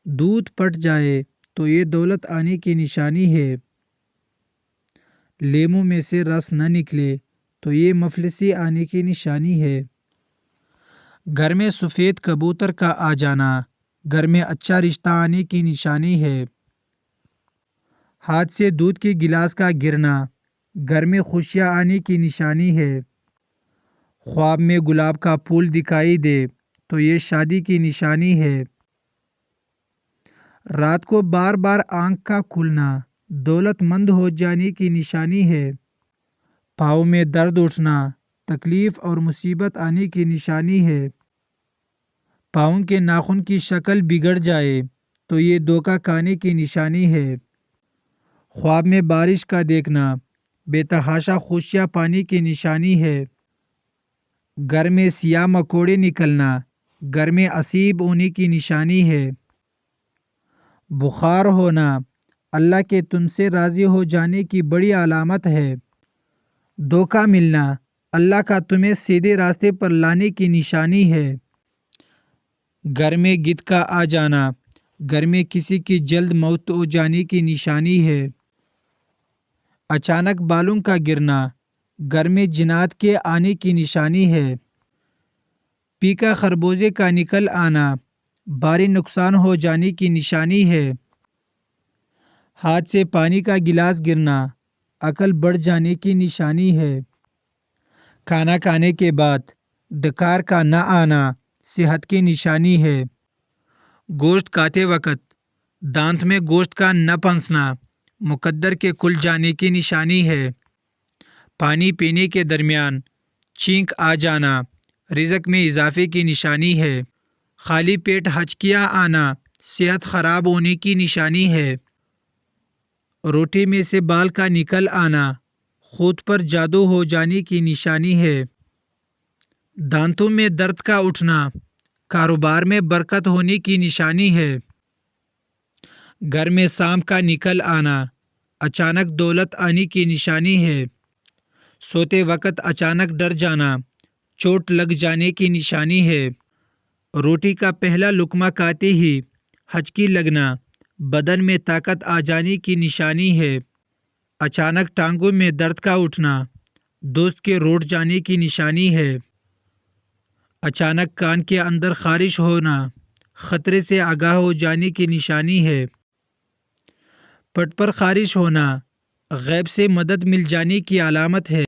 دودھ پھٹ جائے تو یہ دولت آنے کی نشانی ہے، لیموں میں سے رس نہ نکلے تو یہ مفلسی آنے کی نشانی ہے، گھر میں سفید کبوتر کا آ جانا گھر میں اچھا رشتہ آنے کی نشانی ہے، ہاتھ سے دودھ کے گلاس کا گرنا گھر میں خوشیاں آنے کی نشانی ہے، خواب میں گلاب کا پھول دکھائی دے تو یہ شادی کی نشانی ہے، رات کو بار بار آنکھ کا کھلنا دولت مند ہو جانے کی نشانی ہے، پاؤں میں درد اٹھنا تکلیف اور مصیبت آنے کی نشانی ہے، پاؤں کے ناخن کی شکل بگڑ جائے تو یہ دھوکہ کھانے کی نشانی ہے، خواب میں بارش کا دیکھنا بے تحاشا خوشیاں پانے کی نشانی ہے، گھر میں سیاہ مکوڑے نکلنا گھر میں عصیب ہونے کی نشانی ہے، بخار ہونا اللہ کے تم سے راضی ہو جانے کی بڑی علامت ہے، دھوکہ ملنا اللہ کا تمہیں سیدھے راستے پر لانے کی نشانی ہے، گھر میں گدھ کا آ جانا گھر میں کسی کی جلد موت ہو جانے کی نشانی ہے، اچانک بالوں کا گرنا گھر میں جنات کے آنے کی نشانی ہے، پیکا خربوزے کا نکل آنا بھاری نقصان ہو جانے کی نشانی ہے، ہاتھ سے پانی کا گلاس گرنا عقل بڑھ جانے کی نشانی ہے، کھانا کھانے کے بعد ڈکار کا نہ آنا صحت کی نشانی ہے، گوشت کھاتے وقت دانت میں گوشت کا نہ پھنسنا مقدر کے کھل جانے کی نشانی ہے، پانی پینے کے درمیان چھینک آ جانا رزق میں اضافے کی نشانی ہے، خالی پیٹ ہچکیاں آنا صحت خراب ہونے کی نشانی ہے، روٹی میں سے بال کا نکل آنا خود پر جادو ہو جانے کی نشانی ہے، دانتوں میں درد کا اٹھنا کاروبار میں برکت ہونے کی نشانی ہے، گھر میں سانپ کا نکل آنا اچانک دولت آنے کی نشانی ہے، سوتے وقت اچانک ڈر جانا چوٹ لگ جانے کی نشانی ہے، روٹی کا پہلا لقمہ کھاتے ہی ہچکی لگنا بدن میں طاقت آ جانے کی نشانی ہے، اچانک ٹانگوں میں درد کا اٹھنا دوست کے روٹ جانے کی نشانی ہے، اچانک کان کے اندر خارش ہونا خطرے سے آگاہ ہو جانے کی نشانی ہے، پٹ پر خارش ہونا غیب سے مدد مل جانے کی علامت ہے۔